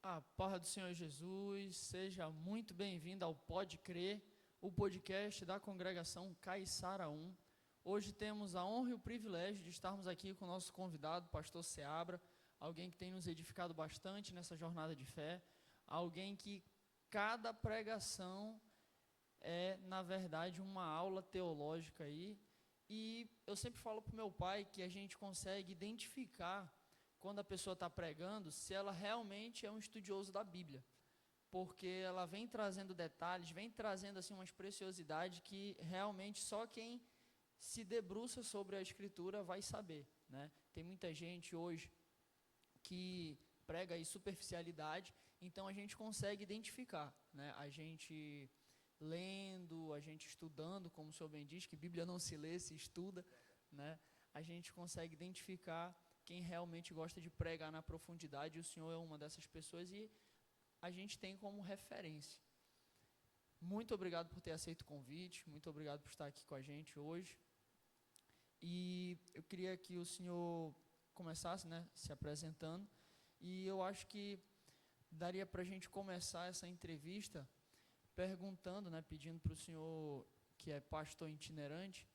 A paz do Senhor Jesus, seja muito bem-vindo ao Pode Crer, o podcast da congregação Caiçara 1. Hoje temos a honra e o privilégio de estarmos aqui com o nosso convidado, pastor Seabra, alguém que tem nos edificado bastante nessa jornada de fé, alguém que cada pregação é, na verdade, uma aula teológica aí, e eu sempre falo para o meu pai que a gente consegue identificar quando a pessoa está pregando, se ela realmente é um estudioso da Bíblia, porque ela vem trazendo detalhes, vem trazendo assim umas preciosidades que realmente só quem se debruça sobre a Escritura vai saber, né? Tem muita gente hoje que prega aí superficialidade, então a gente consegue identificar, né? A gente lendo, a gente estudando, como o senhor bem diz, que Bíblia não se lê, se estuda, né? A gente consegue identificar quem realmente gosta de pregar na profundidade, o senhor é uma dessas pessoas e a gente tem como referência. Muito obrigado por ter aceito o convite, muito obrigado por estar aqui com a gente hoje. E eu queria que o senhor começasse, né, se apresentando, e eu acho que daria para a gente começar essa entrevista perguntando, né, pedindo para o senhor, que é pastor itinerante,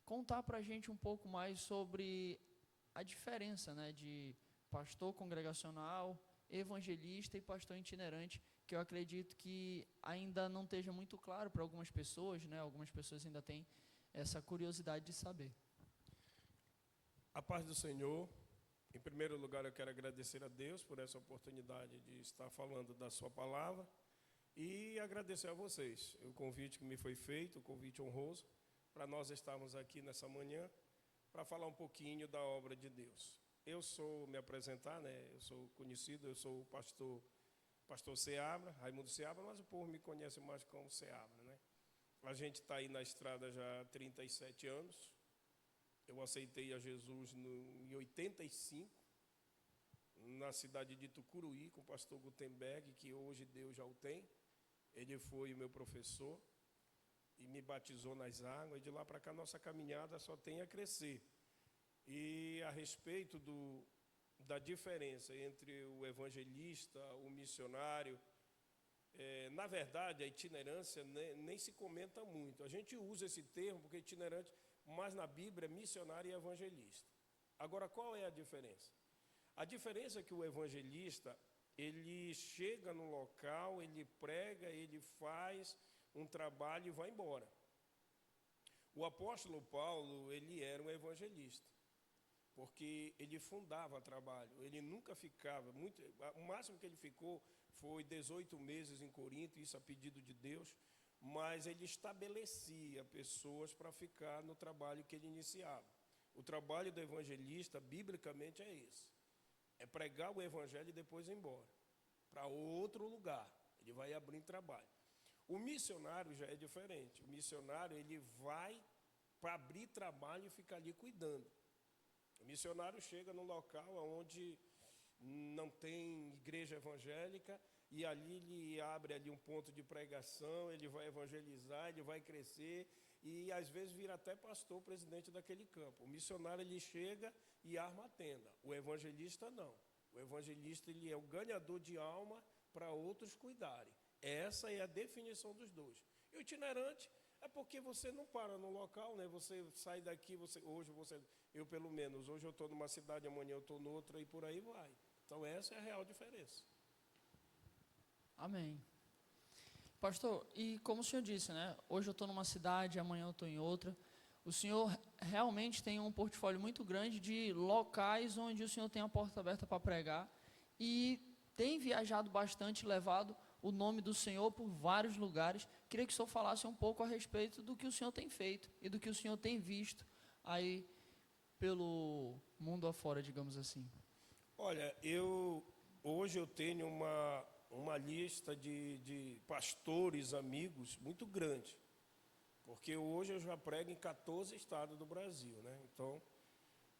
contar para a gente um pouco mais sobre a diferença, né, de pastor congregacional, evangelista e pastor itinerante, que eu acredito que ainda não esteja muito claro para algumas pessoas, né? Algumas pessoas ainda têm essa curiosidade de saber. A paz do Senhor. Em primeiro lugar, eu quero agradecer a Deus por essa oportunidade de estar falando da sua palavra e agradecer a vocês o convite que me foi feito, o convite honroso, para nós estarmos aqui nessa manhã, para falar um pouquinho da obra de Deus. Me apresentar, né? Eu sou conhecido, eu sou o pastor Seabra, Raimundo Seabra, mas o povo me conhece mais como Seabra, né? A gente está aí na estrada já há 37 anos. Eu aceitei a Jesus em 85, na cidade de Tucuruí, com o pastor Gutenberg, que hoje Deus já o tem. Ele foi o meu professor e me batizou nas águas, e de lá para cá nossa caminhada só tem a crescer. E a respeito da diferença entre o evangelista, o missionário, na verdade a itinerância nem se comenta muito. A gente usa esse termo porque itinerante, mas na Bíblia é missionário e evangelista. Agora, qual é a diferença? A diferença é que o evangelista, ele chega no local, ele prega, ele faz um trabalho e vai embora. O apóstolo Paulo, ele era um evangelista, porque ele fundava trabalho, ele nunca ficava, o máximo que ele ficou foi 18 meses em Corinto, isso a pedido de Deus, mas ele estabelecia pessoas para ficar no trabalho que ele iniciava. O trabalho do evangelista, biblicamente, é esse, é pregar o evangelho e depois ir embora, para outro lugar, ele vai abrindo trabalho. O missionário já é diferente. O missionário, ele vai para abrir trabalho e ficar ali cuidando. O missionário chega num local onde não tem igreja evangélica e ali ele abre ali um ponto de pregação, ele vai evangelizar, ele vai crescer e às vezes vira até pastor, presidente daquele campo. O missionário, ele chega e arma a tenda. O evangelista não. O evangelista, ele é o ganhador de alma para outros cuidarem. Essa é a definição dos dois. E o itinerante é porque você não para no local, né? Você sai daqui, eu pelo menos, hoje eu estou numa cidade, amanhã eu estou noutra e por aí vai. Então essa é a real diferença. Amém. Pastor, e como o senhor disse, né? Hoje eu estou numa cidade, amanhã eu estou em outra. O senhor realmente tem um portfólio muito grande de locais onde o senhor tem a porta aberta para pregar e tem viajado bastante, levado o nome do Senhor por vários lugares. Queria que o senhor falasse um pouco a respeito do que o senhor tem feito e do que o senhor tem visto aí pelo mundo afora, digamos assim. Olha, hoje eu tenho uma lista de pastores, amigos, muito grande. Porque hoje eu já prego em 14 estados do Brasil, né? Então,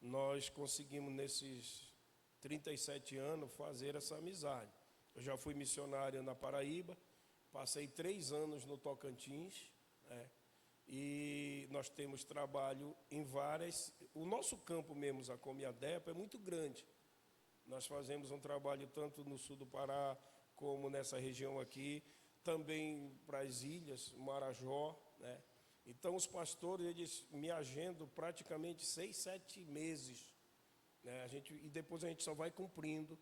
nós conseguimos, nesses 37 anos, fazer essa amizade. Eu já fui missionário na Paraíba, passei 3 anos no Tocantins, né? E nós temos trabalho em várias... O nosso campo mesmo, a Comiadepa, é muito grande. Nós fazemos um trabalho tanto no sul do Pará, como nessa região aqui, também para as ilhas, Marajó, né? Então, os pastores, eles me agendam praticamente 6, 7 meses, né? E depois a gente só vai cumprindo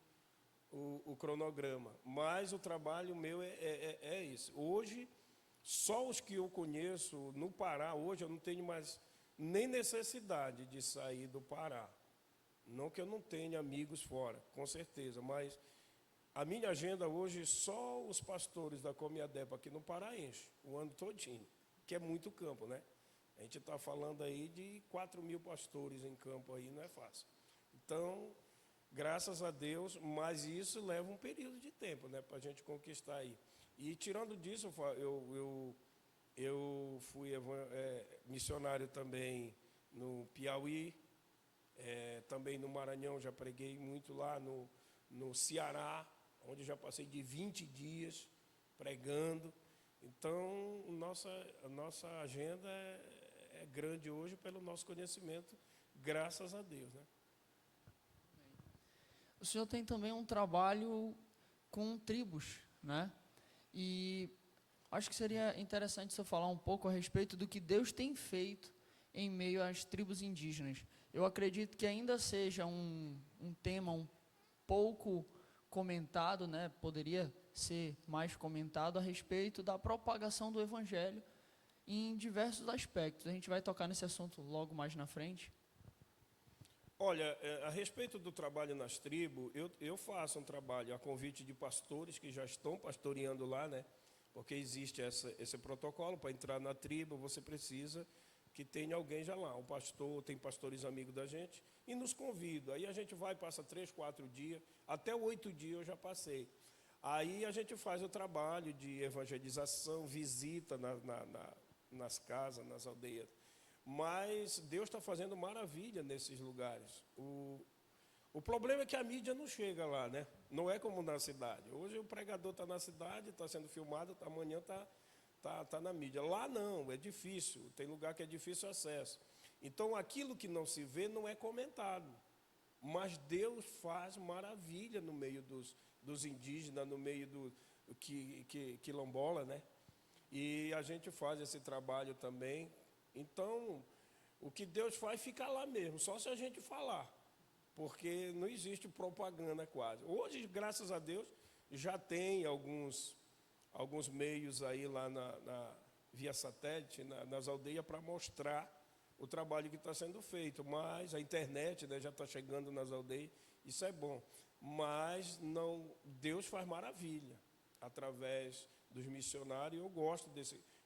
o cronograma. Mas o trabalho meu é isso. Hoje, só os que eu conheço no Pará, hoje eu não tenho mais nem necessidade de sair do Pará. Não que eu não tenha amigos fora, com certeza, mas a minha agenda hoje, só os pastores da Comiadepa aqui no Pará enche, o ano todinho, que é muito campo, né? A gente está falando aí de 4.000 pastores em campo aí, não é fácil. Então, graças a Deus, mas isso leva um período de tempo, né, para a gente conquistar aí. E tirando disso, eu fui missionário também no Piauí, também no Maranhão, já preguei muito lá no Ceará, onde já passei de 20 dias pregando. Então, a nossa agenda é grande hoje pelo nosso conhecimento, graças a Deus, né? O senhor tem também um trabalho com tribos, né? E acho que seria interessante o senhor falar um pouco a respeito do que Deus tem feito em meio às tribos indígenas. Eu acredito que ainda seja um tema um pouco comentado, né? Poderia ser mais comentado a respeito da propagação do Evangelho em diversos aspectos. A gente vai tocar nesse assunto logo mais na frente. Olha, a respeito do trabalho nas tribos, eu faço um trabalho a convite de pastores que já estão pastoreando lá, né? Porque existe esse protocolo, para entrar na tribo, você precisa que tenha alguém já lá. O pastor, tem pastores amigos da gente, e nos convida. Aí a gente vai, passa 3, 4 dias, até 8 dias eu já passei. Aí a gente faz o trabalho de evangelização, visita nas casas, nas aldeias. Mas Deus está fazendo maravilha nesses lugares. O problema é que a mídia não chega lá, né? Não é como na cidade. Hoje o pregador está na cidade, está sendo filmado, amanhã está na mídia. Lá não, é difícil. Tem lugar que é difícil acesso. Então, aquilo que não se vê não é comentado. Mas Deus faz maravilha no meio dos indígenas, no meio do quilombola, né? E a gente faz esse trabalho também. Então, o que Deus faz fica lá mesmo, só se a gente falar, porque não existe propaganda quase. Hoje, graças a Deus, já tem alguns meios aí lá via satélite, nas aldeias, para mostrar o trabalho que está sendo feito, mas a internet, né, já está chegando nas aldeias, isso é bom. Mas Deus faz maravilha através dos missionários.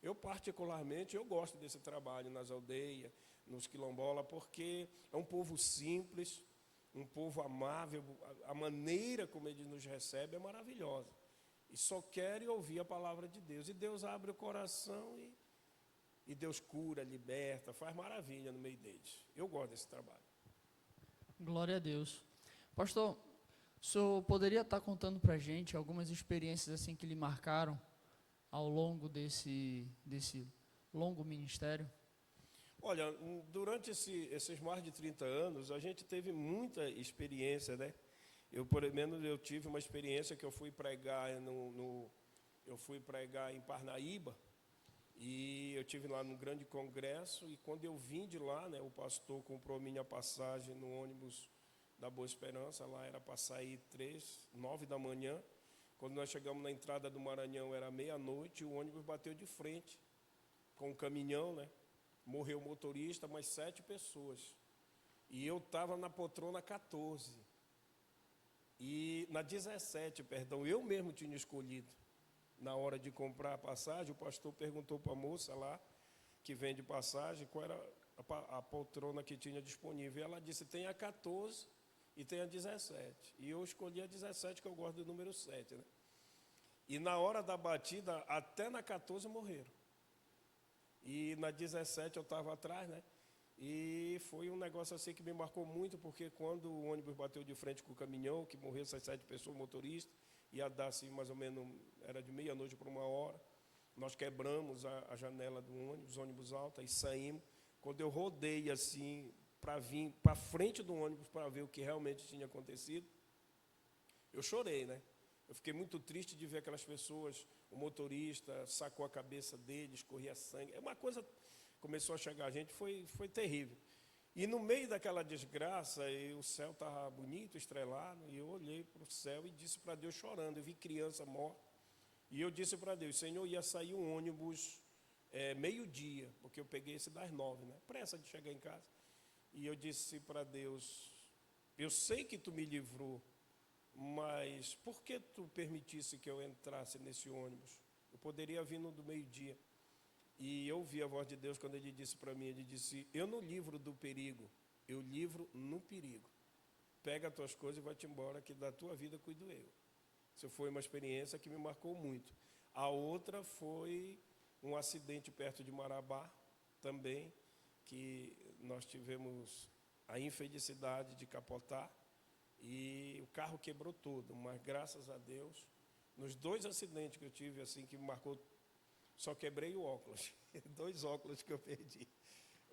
Eu particularmente gosto desse trabalho nas aldeias, nos quilombolas, porque é um povo simples, um povo amável, a maneira como eles nos recebem é maravilhosa. E só querem ouvir a palavra de Deus. E Deus abre o coração e Deus cura, liberta, faz maravilha no meio deles. Eu gosto desse trabalho. Glória a Deus. Pastor, o senhor poderia estar contando para a gente algumas experiências assim que lhe marcaram ao longo desse longo ministério? Olha, durante esses mais de 30 anos, a gente teve muita experiência, né? Eu, por menos, eu tive uma experiência que eu fui pregar eu fui pregar em Parnaíba, e eu tive lá num grande congresso, e quando eu vim de lá, né, o pastor comprou minha passagem no ônibus da Boa Esperança, lá era para sair 9 da manhã. Quando nós chegamos na entrada do Maranhão, era meia-noite, e o ônibus bateu de frente com um caminhão, né? Morreu o motorista, mais 7 pessoas. E eu estava na poltrona 14. E na 17, perdão, eu mesmo tinha escolhido. Na hora de comprar a passagem, o pastor perguntou para a moça lá, que vende passagem, qual era a poltrona que tinha disponível. E ela disse, tem a 14 e tem a 17. E eu escolhi a 17, que eu gosto do número 7, né? E na hora da batida, até na 14 morreram. E na 17 eu estava atrás, né? E foi um negócio assim que me marcou muito, porque quando o ônibus bateu de frente com o caminhão, que morreu essas 7 pessoas, motorista, ia dar assim, mais ou menos, era de meia-noite para 1h, nós quebramos a janela do ônibus alta, e saímos. Quando eu rodei assim, para vir para frente do ônibus, para ver o que realmente tinha acontecido, eu chorei, né? Eu fiquei muito triste de ver aquelas pessoas, o motorista sacou a cabeça dele, escorria sangue. É uma coisa, começou a chegar a gente, foi terrível. E no meio daquela desgraça, o céu estava bonito, estrelado, e eu olhei para o céu e disse para Deus chorando. Eu vi criança morta, e eu disse para Deus, Senhor, ia sair um ônibus meio-dia, porque eu peguei esse das 9, né? Pressa de chegar em casa. E eu disse para Deus, eu sei que tu me livrou, mas por que tu permitisse que eu entrasse nesse ônibus? Eu poderia vir no do meio-dia. E eu ouvi a voz de Deus quando ele disse para mim, ele disse, eu não livro do perigo, eu livro no perigo. Pega as tuas coisas e vai-te embora, que da tua vida cuido eu. Isso foi uma experiência que me marcou muito. A outra foi um acidente perto de Marabá, também, que nós tivemos a infelicidade de capotar, e o carro quebrou todo, mas graças a Deus, nos 2 acidentes que eu tive, assim, que me marcou, só quebrei o óculos, 2 óculos que eu perdi.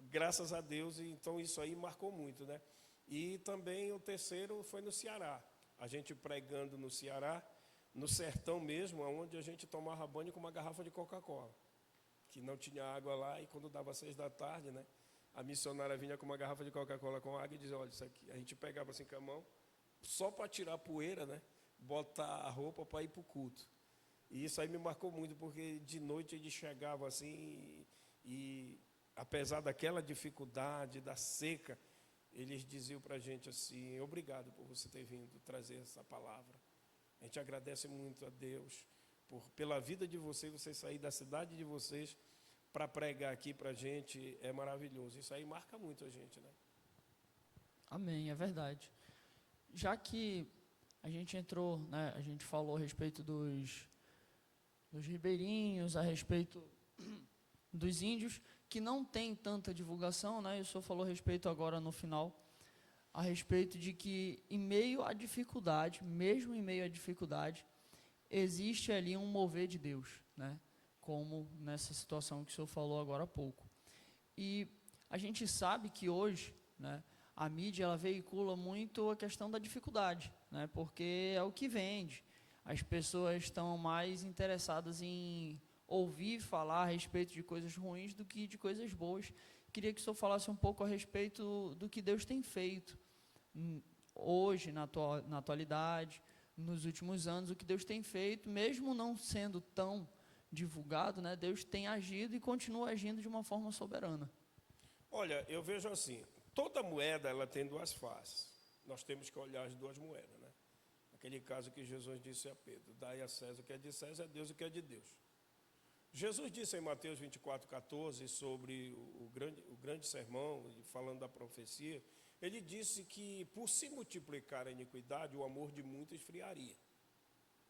Graças a Deus, então isso aí marcou muito, né? E também o terceiro foi no Ceará. A gente pregando no Ceará, no sertão mesmo, onde a gente tomava banho com uma garrafa de Coca-Cola, que não tinha água lá, e quando dava 6 da tarde, né? A missionária vinha com uma garrafa de Coca-Cola com água e dizia, olha, isso aqui. A gente pegava assim com a mão, só para tirar a poeira, né? Botar a roupa para ir para o culto. E isso aí me marcou muito, porque de noite ele chegava assim, e apesar daquela dificuldade, da seca, eles diziam para a gente assim, obrigado por você ter vindo trazer essa palavra. A gente agradece muito a Deus pela vida de vocês sair da cidade de vocês para pregar aqui para a gente, é maravilhoso. Isso aí marca muito a gente, né? Amém, é verdade. Já que a gente entrou, né, a gente falou a respeito dos ribeirinhos, a respeito dos índios, que não tem tanta divulgação, né, e o senhor falou a respeito agora no final, a respeito de que em meio à dificuldade, mesmo em meio à dificuldade, existe ali um mover de Deus, né, como nessa situação que o senhor falou agora há pouco. E a gente sabe que hoje, né, a mídia ela veicula muito a questão da dificuldade, né, porque é o que vende. As pessoas estão mais interessadas em ouvir falar a respeito de coisas ruins do que de coisas boas. Queria que o senhor falasse um pouco a respeito do que Deus tem feito hoje, na atualidade, nos últimos anos, o que Deus tem feito, mesmo não sendo tão divulgado, né, Deus tem agido e continua agindo de uma forma soberana. Olha, eu vejo assim, toda moeda ela tem 2 faces. Nós temos que olhar as 2 moedas, né? Aquele caso que Jesus disse a Pedro, dai a César o que é de César, a Deus o que é de Deus. Jesus disse em Mateus 24:14, sobre o grande sermão, falando da profecia, ele disse que por se multiplicar a iniquidade, o amor de muitos esfriaria.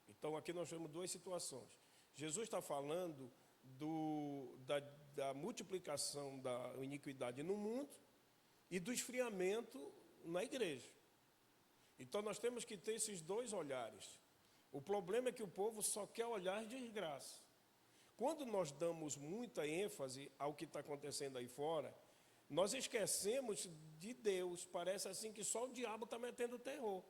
Então aqui nós temos 2 situações. Jesus está falando da multiplicação da iniquidade no mundo e do esfriamento na igreja. Então nós temos que ter esses 2 olhares. O problema é que o povo só quer olhar de desgraça. Quando nós damos muita ênfase ao que está acontecendo aí fora, nós esquecemos de Deus. Parece assim que só o diabo está metendo terror.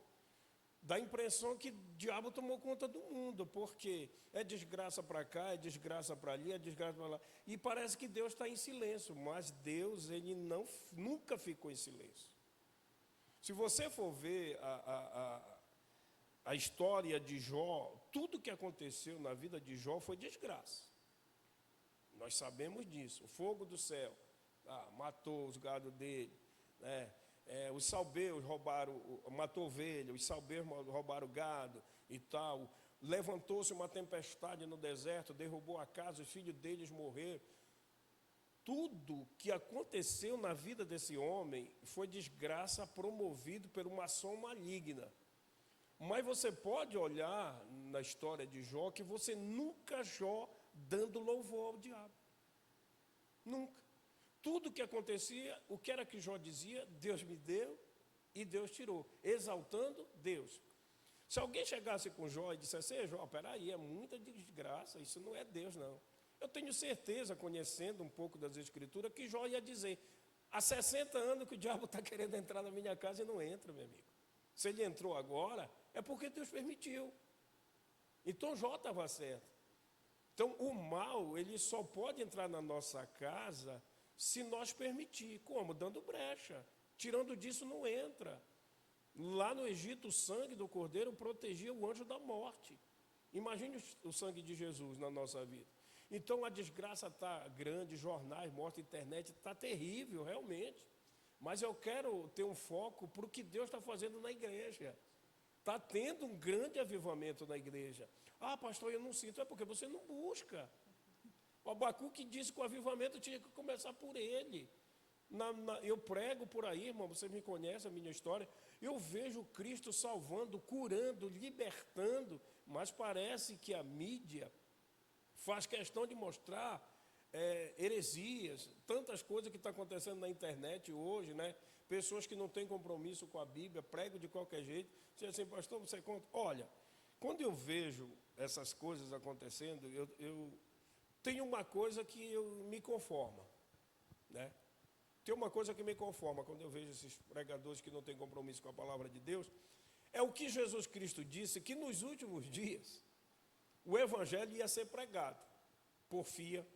dá a impressão que o diabo tomou conta do mundo, porque é desgraça para cá, é desgraça para ali, é desgraça para lá. E parece que Deus está em silêncio, mas Deus, ele nunca ficou em silêncio. Se você for ver a história de Jó, tudo que aconteceu na vida de Jó foi desgraça. Nós sabemos disso. O fogo do céu matou os gados dele, né? Os salbeus matou ovelha, os salbeus roubaram gado e tal. Levantou-se uma tempestade no deserto, derrubou a casa, os filhos deles morreram. Tudo que aconteceu na vida desse homem foi desgraça promovido por uma ação maligna. Mas você pode olhar na história de Jó que você nunca Jó dando louvor ao diabo. Nunca. Tudo que acontecia, o que era que Jó dizia? Deus me deu e Deus tirou, exaltando Deus. Se alguém chegasse com Jó e dissesse: "Ei, Jó, peraí, é muita desgraça, isso não é Deus, não." Eu tenho certeza, conhecendo um pouco das Escrituras, que Jó ia dizer: há 60 anos que o diabo está querendo entrar na minha casa e não entra, meu amigo. Se ele entrou agora, é porque Deus permitiu. Então Jó estava certo. Então o mal, ele só pode entrar na nossa casa se nós permitir. Como? Dando brecha. Tirando disso não entra. Lá no Egito, o sangue do cordeiro protegia o anjo da morte. Imagine o sangue de Jesus na nossa vida. Então a desgraça está grande, jornais, morte, internet, está terrível, realmente. Mas eu quero ter um foco para o que Deus está fazendo na igreja. Está tendo um grande avivamento na igreja. Ah, pastor, eu não sinto. É porque você não busca. O Abacuque disse que o avivamento tinha que começar por ele. Eu prego por aí, irmão, você me conhece a minha história. Eu vejo Cristo salvando, curando, libertando, mas parece que a mídia faz questão de mostrar heresias, tantas coisas que estão acontecendo na internet hoje, né? Pessoas que não têm compromisso com a Bíblia, pregam de qualquer jeito. Você diz assim: "Pastor, você conta?" Olha, quando eu vejo essas coisas acontecendo, eu tenho uma coisa que me conforma, né? Tem uma coisa que me conforma quando eu vejo esses pregadores que não têm compromisso com a palavra de Deus, é o que Jesus Cristo disse, que nos últimos dias o evangelho ia ser pregado. Porfia,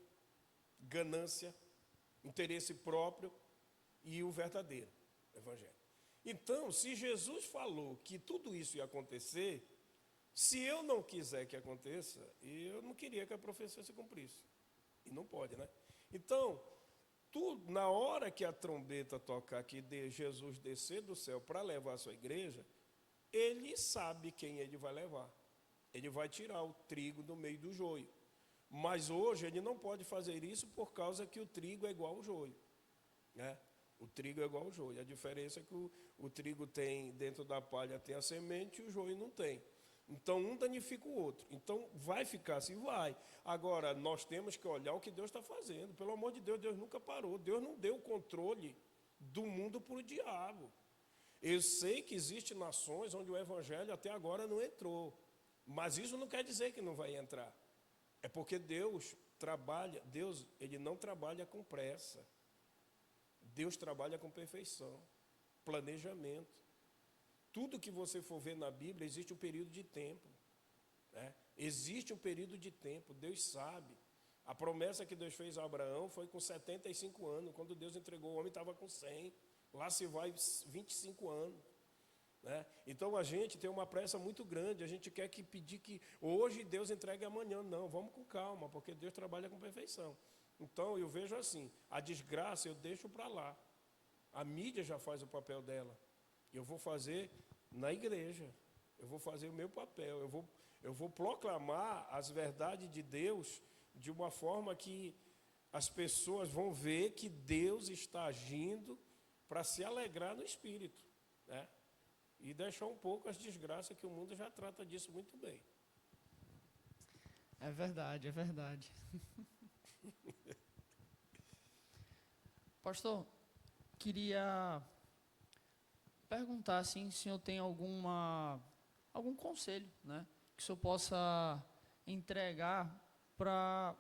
ganância, interesse próprio e o verdadeiro evangelho. Então, se Jesus falou que tudo isso ia acontecer, se eu não quiser que aconteça, eu não queria que a profecia se cumprisse. E não pode, né? Então, na hora que a trombeta tocar, que Jesus descer do céu para levar a sua igreja, ele sabe quem ele vai levar. Ele vai tirar o trigo do meio do joio. Mas hoje ele não pode fazer isso por causa que o trigo é igual ao joio, né? O trigo é igual ao joio. A diferença é que o trigo tem, dentro da palha tem a semente e o joio não tem. Então um danifica o outro. Então vai ficar assim? Vai. Agora, nós temos que olhar o que Deus está fazendo. Pelo amor de Deus, Deus nunca parou. Deus não deu o controle do mundo para o diabo. Eu sei que existem nações onde o evangelho até agora não entrou. Mas isso não quer dizer que não vai entrar. É porque Deus trabalha, Deus, ele não trabalha com pressa. Deus trabalha com perfeição, planejamento. Tudo que você for ver na Bíblia, existe um período de tempo, né? Existe um período de tempo, Deus sabe. A promessa que Deus fez a Abraão foi com 75 anos. Quando Deus entregou o homem, estava com 100. Lá se vai 25 anos. Né? Então a gente tem uma pressa muito grande. A gente quer pedir que hoje Deus entregue amanhã. Não, vamos com calma, porque Deus trabalha com perfeição. Então eu vejo assim, a desgraça eu deixo para lá. A mídia já faz o papel dela. Eu vou fazer na igreja. Eu vou fazer o meu papel. Eu vou proclamar as verdades de Deus de uma forma que as pessoas vão ver que Deus está agindo para se alegrar no espírito, né? E deixar um pouco as desgraças, que o mundo já trata disso muito bem. É verdade, é verdade. Pastor, queria perguntar assim, se o senhor tem algum conselho, né, que o senhor possa entregar para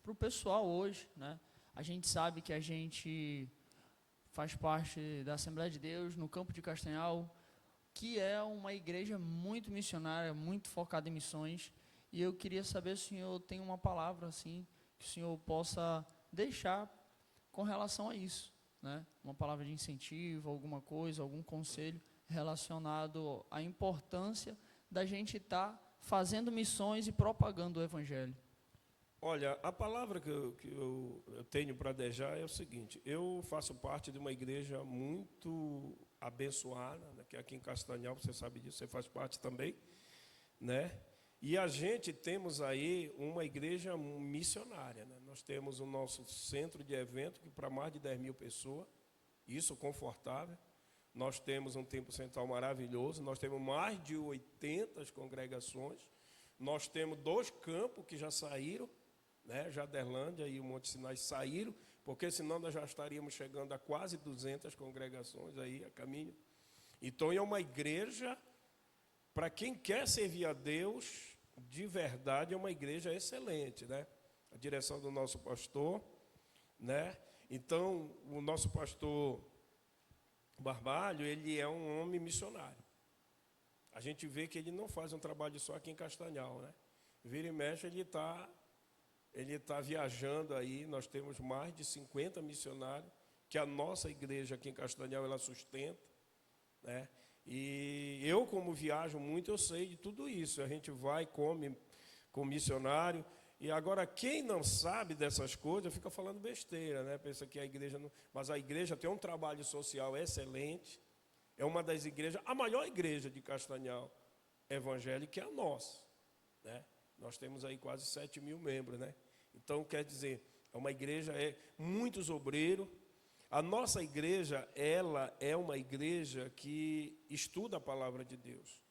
o pessoal hoje, né? A gente sabe que a gente faz parte da Assembleia de Deus no Campo de Castanhal, que é uma igreja muito missionária, muito focada em missões. E eu queria saber se o senhor tem uma palavra assim, que o senhor possa deixar com relação a isso, né? Uma palavra de incentivo, alguma coisa, algum conselho relacionado à importância da gente estar fazendo missões e propagando o evangelho. Olha, a palavra que eu tenho para deixar é o seguinte: eu faço parte de uma igreja muito abençoada, né, que é aqui em Castanhal, você sabe disso, você faz parte também, né? E a gente temos aí uma igreja missionária, né? Nós temos o nosso centro de evento, que para mais de 10 mil pessoas, isso confortável. Nós temos um templo central maravilhoso, nós temos mais de 80 congregações, nós temos 2 campos que já saíram, né? Jaderlândia e o Monte Sinai saíram, porque senão nós já estaríamos chegando a quase 200 congregações aí a caminho. Então é uma igreja, para quem quer servir a Deus, de verdade, é uma igreja excelente, né? A direção do nosso pastor, né? Então, o nosso pastor Barbalho, ele é um homem missionário. A gente vê que ele não faz um trabalho só aqui em Castanhal, né? Vira e mexe, ele tá viajando aí. Nós temos mais de 50 missionários que a nossa igreja aqui em Castanhal ela sustenta, né? E eu, como viajo muito, eu sei de tudo isso. A gente vai, come com missionário. E agora, quem não sabe dessas coisas, fica falando besteira, né? Pensa que a igreja não... Mas a igreja tem um trabalho social excelente. É uma das igrejas, a maior igreja de Castanhal evangélica é a nossa, né? Nós temos aí quase 7 mil membros, né? Então, quer dizer, é uma igreja, muitos obreiros. A nossa igreja, ela é uma igreja que estuda a palavra de Deus.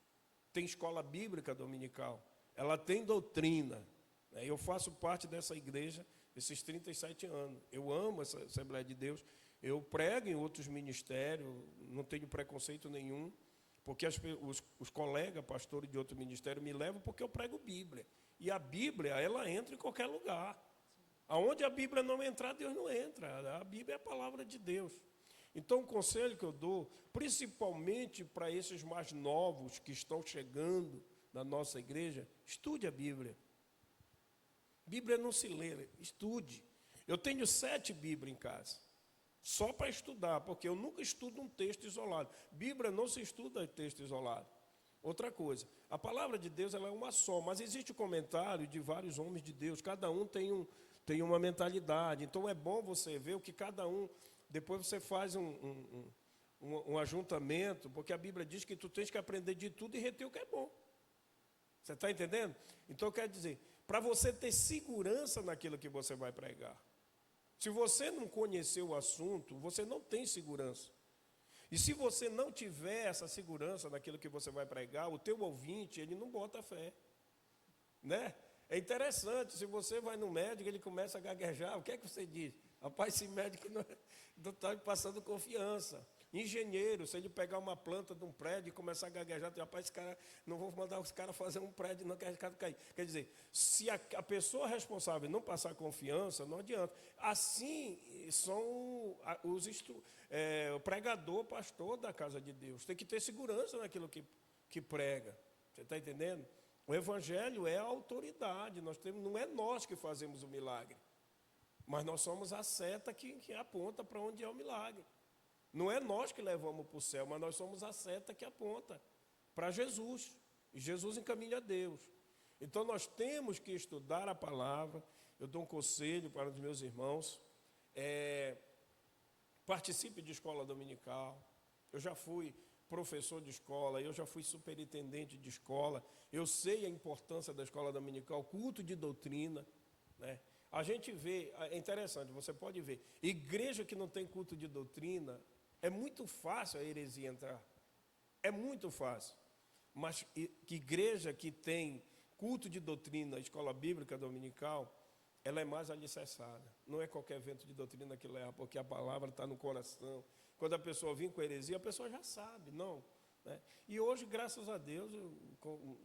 Tem escola bíblica dominical, ela tem doutrina, né? Eu faço parte dessa igreja esses 37 anos. Eu amo essa Assembleia de Deus. Eu prego em outros ministérios, não tenho preconceito nenhum, porque os colegas, pastores de outro ministério, me levam porque eu prego Bíblia. E a Bíblia, ela entra em qualquer lugar. Aonde a Bíblia não entrar, Deus não entra. A Bíblia é a palavra de Deus. Então, o conselho que eu dou, principalmente para esses mais novos que estão chegando na nossa igreja, estude a Bíblia. Bíblia não se lê, estude. Eu tenho 7 Bíblias em casa, só para estudar, porque eu nunca estudo um texto isolado. Bíblia não se estuda texto isolado. Outra coisa, a palavra de Deus ela é uma só, mas existe o comentário de vários homens de Deus, cada um tem uma mentalidade. Então é bom você ver o que cada um, depois você faz um ajuntamento, porque a Bíblia diz que tu tens que aprender de tudo e reter o que é bom. Você está entendendo? Então quer dizer, para você ter segurança naquilo que você vai pregar. Se você não conhecer o assunto, você não tem segurança. E se você não tiver essa segurança naquilo que você vai pregar, o teu ouvinte, ele não bota fé, né? É interessante, se você vai no médico, ele começa a gaguejar, o que é que você diz? Rapaz, esse médico não está passando confiança. Engenheiro, se ele pegar uma planta de um prédio e começar a gaguejar, rapaz, esse cara, não vou mandar os caras fazer um prédio, não, que a casa cair. Quer dizer, se a pessoa responsável não passar confiança, não adianta. Assim são o pregador, o pastor da casa de Deus. Tem que ter segurança naquilo que prega. Você está entendendo? O evangelho é a autoridade. Não é nós que fazemos o milagre, mas nós somos a seta que aponta para onde é o milagre. Não é nós que levamos para o céu, mas nós somos a seta que aponta para Jesus. E Jesus encaminha a Deus. Então nós temos que estudar a palavra. Eu dou um conselho para os meus irmãos. Participe de escola dominical. Eu já fui professor de escola, eu já fui superintendente de escola. Eu sei a importância da escola dominical, culto de doutrina, né? A gente vê, é interessante, você pode ver, igreja que não tem culto de doutrina, é muito fácil a heresia entrar. É muito fácil. Mas que igreja que tem culto de doutrina, escola bíblica dominical, ela é mais alicerçada. Não é qualquer evento de doutrina que leva, porque a palavra está no coração. Quando a pessoa vem com heresia, a pessoa já sabe, não, né? E hoje, graças a Deus,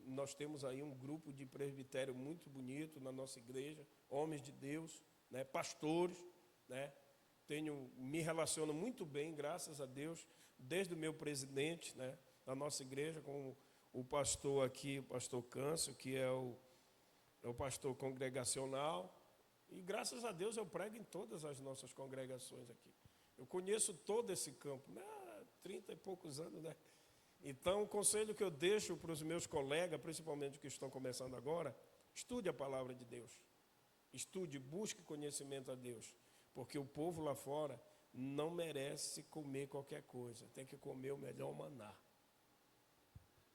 nós temos aí um grupo de presbitério muito bonito na nossa igreja, homens de Deus, né, pastores, né? Me relaciono muito bem, graças a Deus, desde o meu presidente, né? na nossa igreja, com o pastor aqui, o pastor Câncio, que é o pastor congregacional. E graças a Deus eu prego em todas as nossas congregações aqui. Eu conheço todo esse campo, né? 30 e poucos anos, né? Então, o conselho que eu deixo para os meus colegas, principalmente que estão começando agora, estude a palavra de Deus. Estude, busque conhecimento a Deus. Porque o povo lá fora não merece comer qualquer coisa. Tem que comer o melhor maná.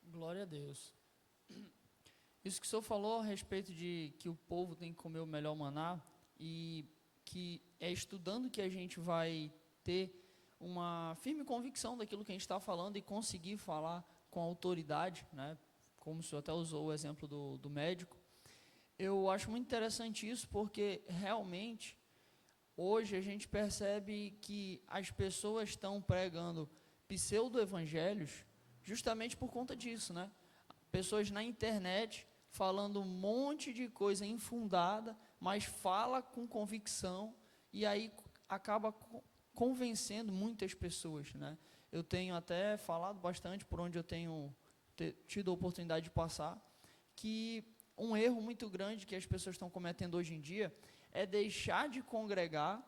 Glória a Deus. Isso que o senhor falou a respeito de que o povo tem que comer o melhor maná, e que é estudando que a gente vai ter uma firme convicção daquilo que a gente está falando e conseguir falar com autoridade, né? Como o senhor até usou o exemplo do médico. Eu acho muito interessante isso, porque realmente hoje a gente percebe que as pessoas estão pregando pseudo-evangelhos justamente por conta disso, né? Pessoas na internet falando um monte de coisa infundada, mas fala com convicção, e aí acaba convencendo muitas pessoas, né? Eu tenho até falado bastante, por onde eu tenho tido a oportunidade de passar, que um erro muito grande que as pessoas estão cometendo hoje em dia é deixar de congregar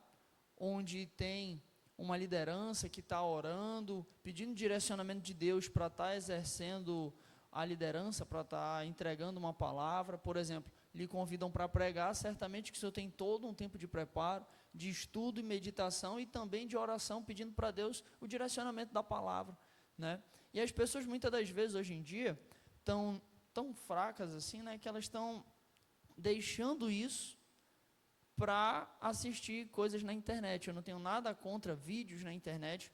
onde tem uma liderança que está orando, pedindo direcionamento de Deus para estar exercendo a liderança, para estar entregando uma palavra. Por exemplo, lhe convidam para pregar, certamente que o senhor tem todo um tempo de preparo, de estudo e meditação, e também de oração, pedindo para Deus o direcionamento da palavra, né? E as pessoas, muitas das vezes, hoje em dia, estão tão fracas assim, né, que elas estão deixando isso para assistir coisas na internet. Eu não tenho nada contra vídeos na internet,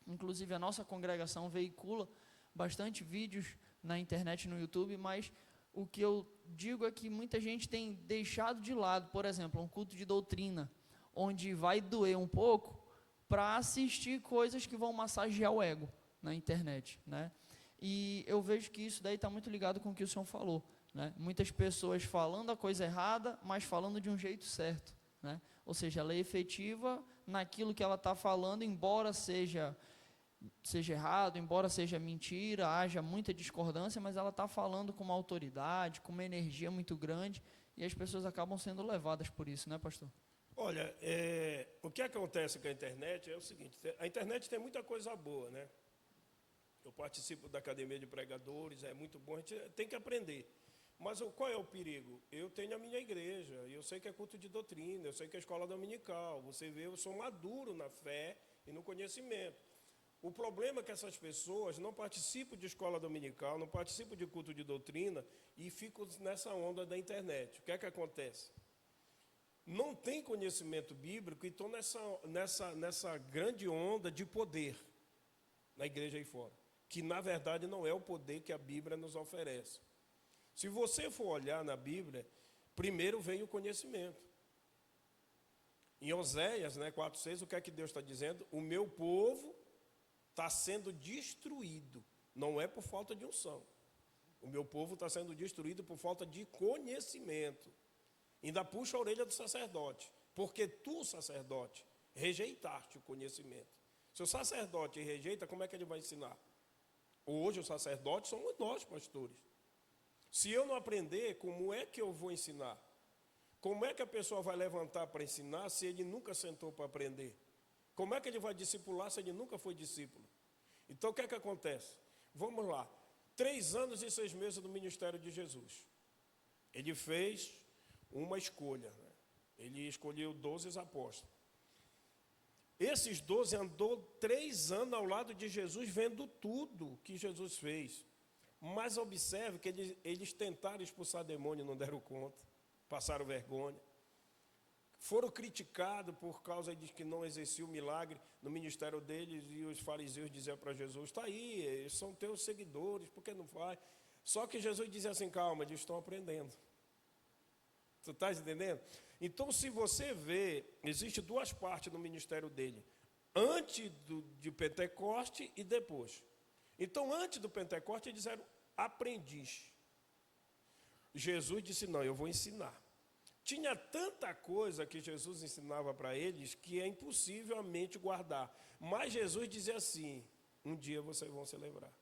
inclusive a nossa congregação veicula bastante vídeos na internet, no YouTube, mas o que eu digo é que muita gente tem deixado de lado, por exemplo, um culto de doutrina, onde vai doer um pouco, para assistir coisas que vão massagear o ego na internet, né? E eu vejo que isso daí está muito ligado com o que o senhor falou, né? Muitas pessoas falando a coisa errada, mas falando de um jeito certo, né? Ou seja, ela é efetiva naquilo que ela está falando, embora seja errado, embora seja mentira, haja muita discordância, mas ela está falando com uma autoridade, com uma energia muito grande, e as pessoas acabam sendo levadas por isso, né, pastor? Olha, o que acontece com a internet é o seguinte: a internet tem muita coisa boa, né? Eu participo da Academia de Pregadores, é muito bom, a gente tem que aprender. Mas qual é o perigo? Eu tenho a minha igreja, eu sei que é culto de doutrina, eu sei que é escola dominical, você vê, eu sou maduro na fé e no conhecimento. O problema é que essas pessoas não participam de escola dominical, não participam de culto de doutrina e ficam nessa onda da internet. O que é que acontece? Não tem conhecimento bíblico e estão nessa grande onda de poder na igreja aí fora, que na verdade não é o poder que a Bíblia nos oferece. Se você for olhar na Bíblia, primeiro vem o conhecimento. Em Oséias, 4:6, o que é que Deus está dizendo? O meu povo está sendo destruído, não é por falta de unção. O meu povo está sendo destruído por falta de conhecimento. Ainda puxa a orelha do sacerdote, porque tu, sacerdote, rejeitaste o conhecimento. Se o sacerdote rejeita, como é que ele vai ensinar? Hoje os sacerdotes somos nós, pastores. Se eu não aprender, como é que eu vou ensinar? Como é que a pessoa vai levantar para ensinar se ele nunca sentou para aprender? Como é que ele vai discipular se ele nunca foi discípulo? Então, o que é que acontece? Vamos lá. 3 anos e 6 meses do ministério de Jesus. Ele fez uma escolha, né? Ele escolheu 12 apóstolos. Esses 12 andou 3 anos ao lado de Jesus, vendo tudo que Jesus fez. Mas observe que eles tentaram expulsar demônio, não deram conta, passaram vergonha. Foram criticados por causa de que não exercia o milagre no ministério deles, e os fariseus diziam para Jesus: está aí, eles são teus seguidores, por que não faz? Só que Jesus dizia assim: calma, eles estão aprendendo. Tu estás entendendo? Então, se você vê, existe 2 partes no ministério dele: antes de Pentecoste e depois. Então, antes do Pentecoste, eles eram aprendiz. Jesus disse: não, eu vou ensinar. Tinha tanta coisa que Jesus ensinava para eles que é impossível a mente guardar. Mas Jesus dizia assim: um dia vocês vão se lembrar.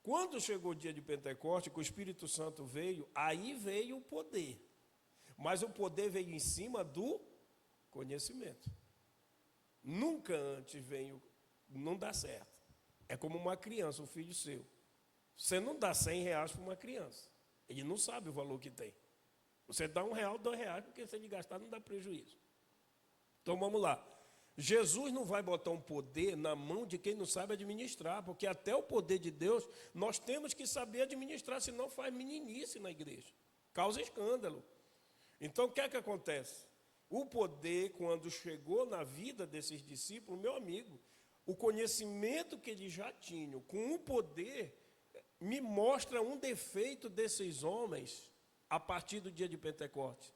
Quando chegou o dia de Pentecostes, que o Espírito Santo veio, aí veio o poder. Mas o poder veio em cima do conhecimento. Nunca antes veio, não dá certo. É como uma criança, um filho seu. Você não dá 100 reais para uma criança. Ele não sabe o valor que tem. Você dá R$1, R$2, porque se ele gastar não dá prejuízo. Então vamos lá. Jesus não vai botar um poder na mão de quem não sabe administrar, porque até o poder de Deus nós temos que saber administrar, senão faz meninice na igreja, causa escândalo. Então o que é que acontece? O poder, quando chegou na vida desses discípulos, meu amigo, o conhecimento que eles já tinham, com o poder, me mostra um defeito desses homens a partir do dia de Pentecostes.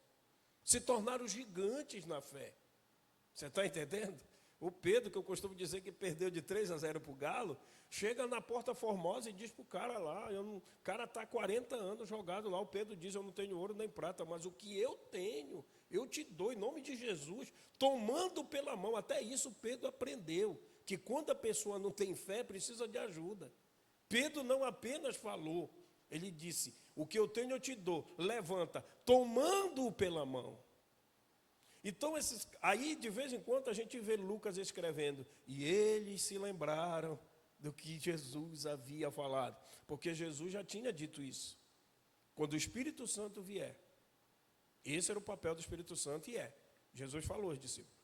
Se tornaram gigantes na fé. Você está entendendo? O Pedro, que eu costumo dizer que perdeu de 3-0 para o Galo, chega na Porta Formosa e diz para o cara lá, o cara está 40 anos jogado lá, o Pedro diz, eu não tenho ouro nem prata, mas o que eu tenho, eu te dou em nome de Jesus, tomando pela mão. Até isso Pedro aprendeu, que quando a pessoa não tem fé, precisa de ajuda. Pedro não apenas falou, ele disse, o que eu tenho eu te dou, levanta, tomando-o pela mão. Então, aí de vez em quando a gente vê Lucas escrevendo, e eles se lembraram do que Jesus havia falado, porque Jesus já tinha dito isso. Quando o Espírito Santo vier, esse era o papel do Espírito Santo e é. Jesus falou aos discípulos.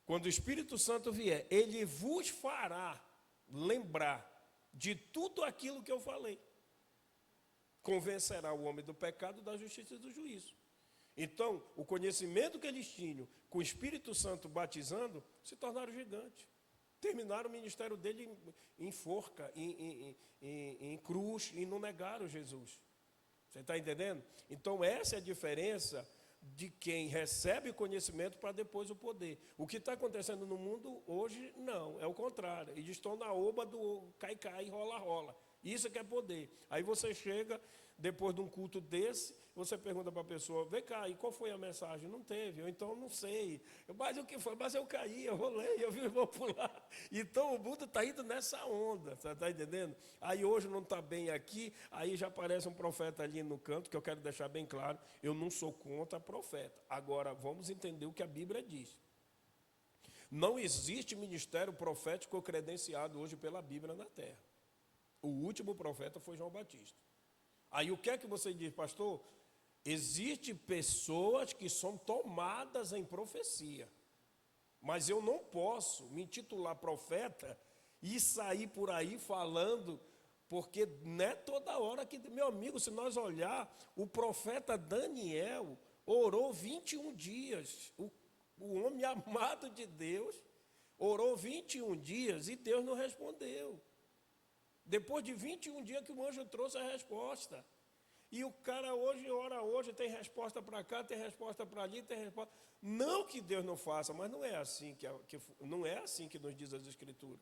Quando o Espírito Santo vier, ele vos fará lembrar de tudo aquilo que eu falei. Convencerá o homem do pecado, da justiça e do juízo. Então, o conhecimento que eles tinham, com o Espírito Santo batizando, se tornaram gigantes. Terminaram o ministério dele em forca, em cruz, e não negaram Jesus. Você está entendendo? Então, essa é a diferença de quem recebe conhecimento para depois o poder. O que está acontecendo no mundo hoje, não, é o contrário. Eles estão na oba do cai-cai, rola-rola. Isso que é poder. Aí você chega, depois de um culto desse, você pergunta para a pessoa, vem cá, e qual foi a mensagem? Não teve, ou então não sei. Mas o que foi? Mas eu caí, eu rolei, eu vi, vou pular. Então o mundo está indo nessa onda, você está entendendo? Aí hoje não está bem aqui, aí já aparece um profeta ali no canto, que eu quero deixar bem claro, eu não sou contra profeta. Agora, vamos entender o que a Bíblia diz. Não existe ministério profético credenciado hoje pela Bíblia na terra. O último profeta foi João Batista. Aí o que é que você diz, pastor? Existem pessoas que são tomadas em profecia. Mas eu não posso me intitular profeta e sair por aí falando, porque não é toda hora que, meu amigo, se nós olhar, o profeta Daniel orou 21 dias. O homem amado de Deus orou 21 dias e Deus não respondeu. Depois de 21 dias que o anjo trouxe a resposta. E o cara hoje ora hoje, tem resposta para cá, tem resposta para ali, tem resposta. Não que Deus não faça, mas não é assim não é assim que nos diz as Escrituras.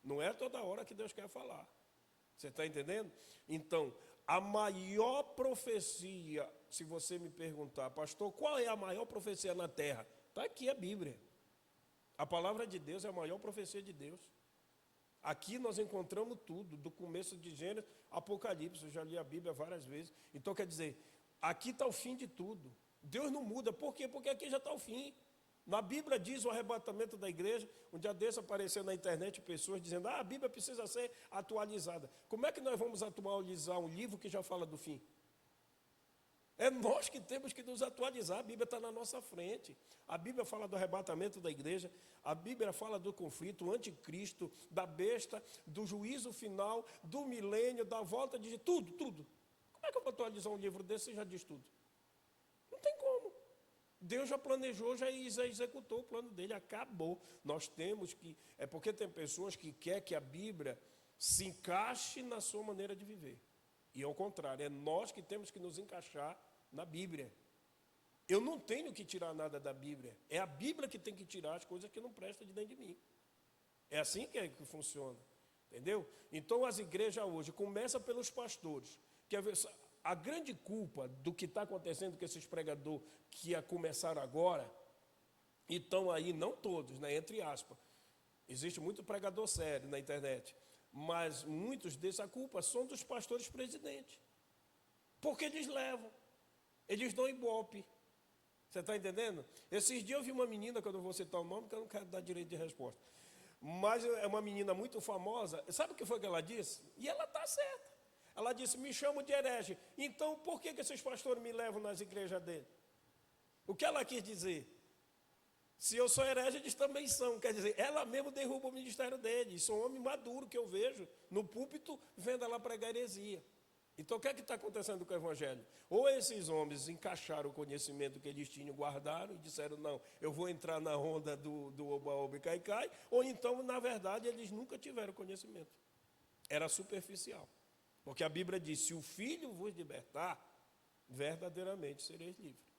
Não é toda hora que Deus quer falar. Você está entendendo? Então, a maior profecia, se você me perguntar, pastor, qual é a maior profecia na terra? Está aqui a Bíblia. A palavra de Deus é a maior profecia de Deus. Aqui nós encontramos tudo, do começo de Gênesis, Apocalipse, eu já li a Bíblia várias vezes. Então, quer dizer, aqui está o fim de tudo. Deus não muda. Por quê? Porque aqui já está o fim. Na Bíblia diz o arrebatamento da igreja. Um dia desse apareceu na internet pessoas dizendo, a Bíblia precisa ser atualizada. Como é que nós vamos atualizar um livro que já fala do fim? É nós que temos que nos atualizar, a Bíblia está na nossa frente. A Bíblia fala do arrebatamento da igreja, a Bíblia fala do conflito, o anticristo, da besta, do juízo final, do milênio, da volta de tudo, tudo. Como é que eu vou atualizar um livro desse e já diz tudo? Não tem como. Deus já planejou, já executou o plano dele, acabou. Nós temos que, é porque tem pessoas que querem que a Bíblia se encaixe na sua maneira de viver. E ao contrário, é nós que temos que nos encaixar na Bíblia. Eu não tenho que tirar nada da Bíblia. É a Bíblia que tem que tirar as coisas que não prestam de dentro de mim. É assim que funciona. Entendeu? Então as igrejas hoje começam pelos pastores. A grande culpa do que está acontecendo com esses pregadores que ia começar agora, e estão aí, não todos, né, entre aspas. Existe muito pregador sério na internet. Mas muitos desses, a culpa são dos pastores presidentes. Porque eles levam, eles dão ibope. Você está entendendo? Esses dias eu vi uma menina, que eu não vou citar o nome, porque eu não quero dar direito de resposta. Mas é uma menina muito famosa. Sabe o que foi que ela disse? E ela está certa. Ela disse, me chamam de herege. Então, por que esses pastores me levam nas igrejas dele? O que ela quis dizer? Se eu sou herege, eles também são. Quer dizer, ela mesmo derruba o ministério dele. Isso é um homem maduro que eu vejo no púlpito, vendo ela pregar heresia. Então, o que é que está acontecendo com o Evangelho? Ou esses homens encaixaram o conhecimento que eles tinham, guardaram e disseram, não, eu vou entrar na onda do oba-oba e cai-cai, ou então, na verdade, eles nunca tiveram conhecimento. Era superficial. Porque a Bíblia diz, se o Filho vos libertar, verdadeiramente sereis livres.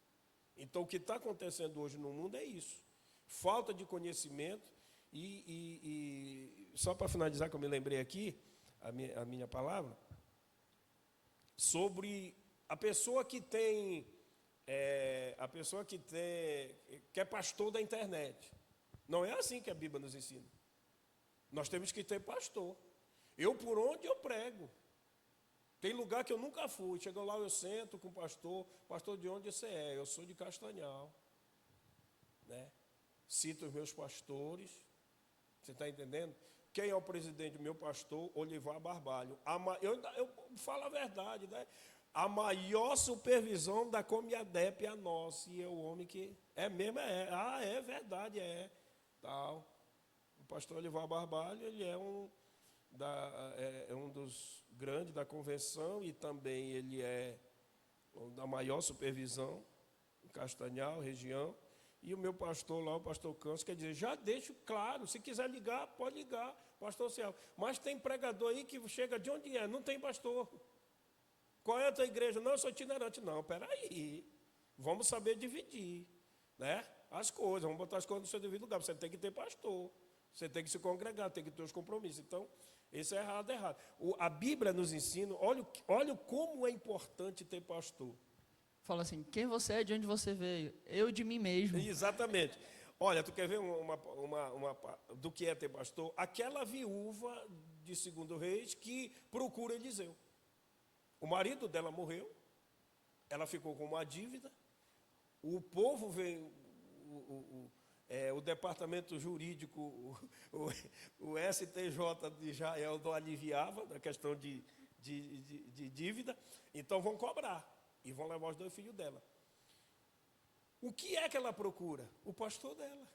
Então, o que está acontecendo hoje no mundo é isso. Falta de conhecimento e só para finalizar, que eu me lembrei aqui, a minha palavra, sobre a pessoa que tem, que é pastor da internet. Não é assim que a Bíblia nos ensina. Nós temos que ter pastor. Eu, por onde eu prego. Tem lugar que eu nunca fui. Chego lá, eu sento com o pastor. Pastor, de onde você é? Eu sou de Castanhal. Né? Cito os meus pastores. Você está entendendo? Quem é o presidente? Meu pastor, Olivar Barbalho. Eu falo a verdade, né? A maior supervisão da Comiadep é a nossa. E é o homem que... É mesmo, é. Ah, é verdade, é. Tal. O pastor Olivar Barbalho, ele é um dos grandes da convenção e também ele é da maior supervisão em Castanhal, região. E o meu pastor lá, o pastor Câncio, quer dizer, já deixo claro, se quiser ligar, pode ligar, pastor Ciel. Mas tem pregador aí que chega de onde é, não tem pastor. Qual é a tua igreja? Não, eu sou itinerante. Não, peraí, vamos saber dividir, né? As coisas, vamos botar as coisas no seu devido lugar. Você tem que ter pastor, você tem que se congregar, tem que ter os compromissos. Então, isso é errado, é errado. A Bíblia nos ensina, olha como é importante ter pastor. Fala assim, quem você é, de onde você veio? Eu de mim mesmo. Exatamente. Olha, tu quer ver do que é ter pastor? Aquela viúva de 2 Reis que procura Eliseu. O marido dela morreu, ela ficou com uma dívida, o povo veio, o departamento jurídico, o STJ de Israel não aliviava na questão de dívida, então vão cobrar. E vão levar os 2 filhos dela. O que é que ela procura? O pastor dela.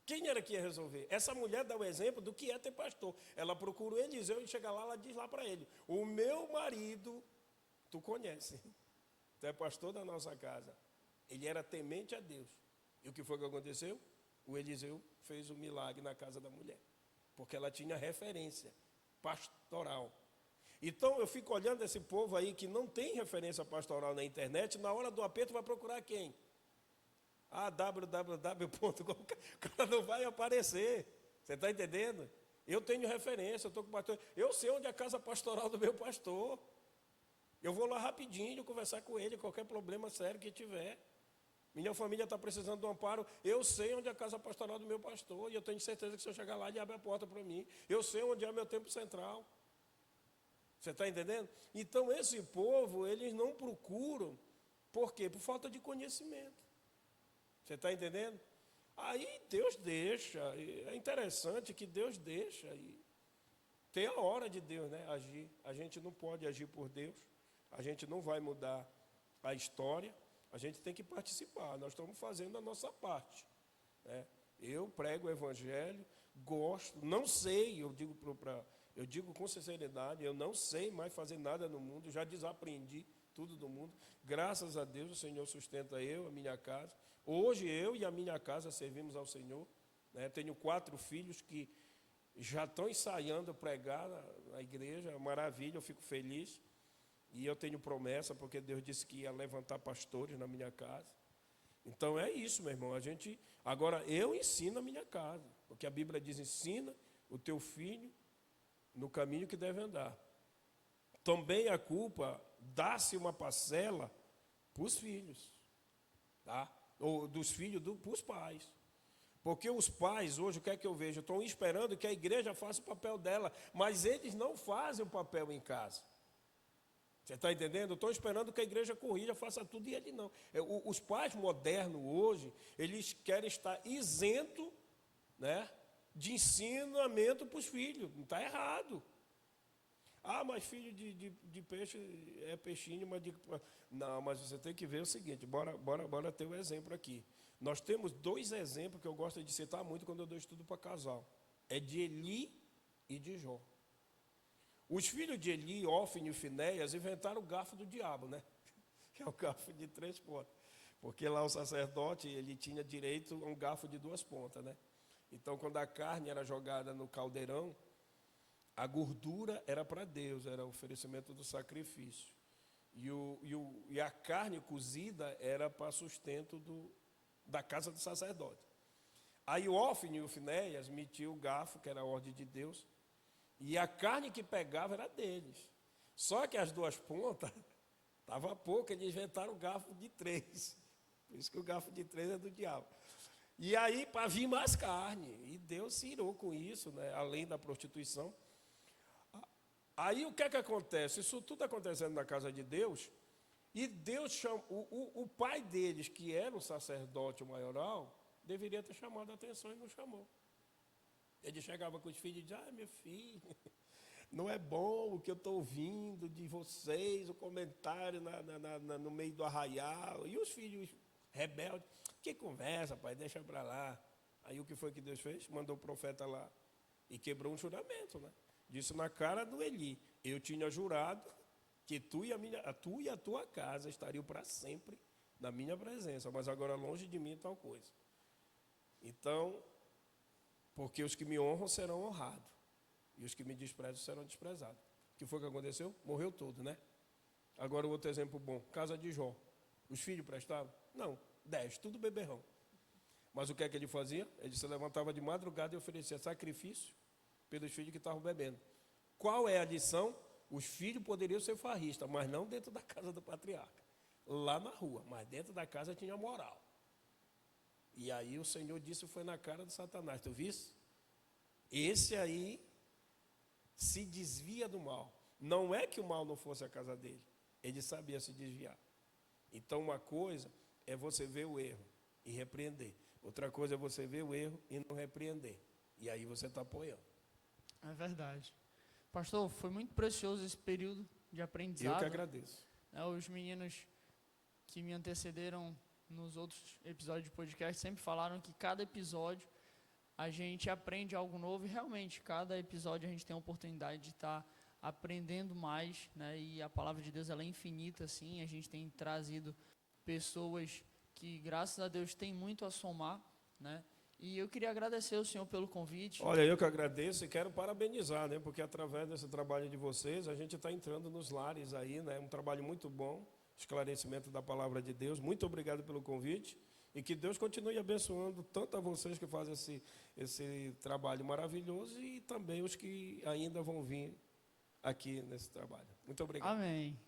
Quem era que ia resolver? Essa mulher dá o exemplo do que é ter pastor. Ela procura o Eliseu e chega lá, ela diz lá para ele, o meu marido, tu conhece, tu é pastor da nossa casa. Ele era temente a Deus. E o que foi que aconteceu? O Eliseu fez um milagre na casa da mulher. Porque ela tinha referência pastoral. Então, eu fico olhando esse povo aí que não tem referência pastoral na internet, na hora do aperto vai procurar quem? www.com, o cara não vai aparecer. Você está entendendo? Eu tenho referência, eu estou com o pastor. Eu sei onde é a casa pastoral do meu pastor. Eu vou lá rapidinho conversar com ele, qualquer problema sério que tiver. Minha família está precisando de um amparo. Eu sei onde é a casa pastoral do meu pastor. E eu tenho certeza que se eu chegar lá, ele abre a porta para mim. Eu sei onde é meu templo central. Você está entendendo? Então, esse povo, eles não procuram. Por quê? Por falta de conhecimento. Você está entendendo? Aí Deus deixa. É interessante que Deus deixa. E tem a hora de Deus, né, agir. A gente não pode agir por Deus. A gente não vai mudar a história. A gente tem que participar. Nós estamos fazendo a nossa parte. Né? Eu prego o Evangelho, gosto, não sei, eu digo com sinceridade, eu não sei mais fazer nada no mundo, já desaprendi tudo do mundo. Graças a Deus o Senhor sustenta eu, a minha casa. Hoje eu e a minha casa servimos ao Senhor. Né? Tenho 4 filhos que já estão ensaiando pregar na igreja, maravilha, eu fico feliz. E eu tenho promessa, porque Deus disse que ia levantar pastores na minha casa. Então é isso, meu irmão. Agora eu ensino a minha casa, porque a Bíblia diz, ensina o teu filho no caminho que deve andar. Também a culpa, dá-se uma parcela para os filhos, tá? Ou dos filhos para os pais. Porque os pais, hoje, o que é que eu vejo? Estão esperando que a igreja faça o papel dela, mas eles não fazem o papel em casa. Você está entendendo? Estão esperando que a igreja corrija, faça tudo, e ele não. Os pais modernos hoje, eles querem estar isentos, né, de ensinamento para os filhos. Não está errado. Ah, mas filho de peixe é peixinho, mas não, mas você tem que ver o seguinte, bora ter um exemplo aqui. Nós temos 2 exemplos que eu gosto de citar muito quando eu dou estudo para casal. É de Eli e de Jó. Os filhos de Eli, Ófine e Finéias, inventaram o garfo do diabo, né? Que é o garfo de 3 pontas. Porque lá o sacerdote, ele tinha direito a um garfo de 2 pontas, né? Então, quando a carne era jogada no caldeirão, a gordura era para Deus, era o oferecimento do sacrifício. E a carne cozida era para sustento da casa do sacerdote. Aí o Ófine e o Finéias metiam o garfo, que era a ordem de Deus, e a carne que pegava era deles. Só que as 2 pontas, estava pouco, eles inventaram o garfo de 3. Por isso que o garfo de 3 é do diabo. E aí, para vir mais carne, e Deus se irou com isso, né, além da prostituição. Aí o que é que acontece? Isso tudo acontecendo na casa de Deus, e Deus chama, o pai deles, que era o sacerdote maioral, deveria ter chamado a atenção e não chamou. Ele chegava com os filhos e dizia, meu filho, não é bom o que eu estou ouvindo de vocês, o comentário no meio do arraial, e os filhos rebeldes, que conversa, pai, deixa para lá. Aí o que foi que Deus fez? Mandou o profeta lá e quebrou um juramento, né? Disse na cara do Eli, eu tinha jurado que tu e a tua casa estariam para sempre na minha presença, mas agora longe de mim tal coisa. Então, porque os que me honram serão honrados, e os que me desprezam serão desprezados. O que foi que aconteceu? Morreu todo, né? Agora o outro exemplo bom, casa de Jó. Os filhos prestavam? Não, 10, tudo beberrão. Mas o que é que ele fazia? Ele se levantava de madrugada e oferecia sacrifício pelos filhos que estavam bebendo. Qual é a lição? Os filhos poderiam ser farristas, mas não dentro da casa do patriarca. Lá na rua, mas dentro da casa tinha moral. E aí o Senhor disse, foi na cara do Satanás, tu viste? Esse aí se desvia do mal. Não é que o mal não fosse a casa dele, ele sabia se desviar. Então uma coisa é você ver o erro e repreender. Outra coisa é você ver o erro e não repreender. E aí você está apoiando. É verdade. Pastor, foi muito precioso esse período de aprendizado. Eu que agradeço. Os meninos que me antecederam nos outros episódios de podcast sempre falaram que cada episódio a gente aprende algo novo e realmente cada episódio a gente tem a oportunidade de estar aprendendo mais, né? E a palavra de Deus ela é infinita, assim. A gente tem trazido pessoas que, graças a Deus, têm muito a somar, né? E eu queria agradecer o senhor pelo convite. Olha, eu que agradeço e quero parabenizar, né? Porque através desse trabalho de vocês, a gente está entrando nos lares aí, né? Um trabalho muito bom, esclarecimento da palavra de Deus. Muito obrigado pelo convite e que Deus continue abençoando tanto a vocês que fazem esse trabalho maravilhoso e também os que ainda vão vir aqui nesse trabalho. Muito obrigado. Amém.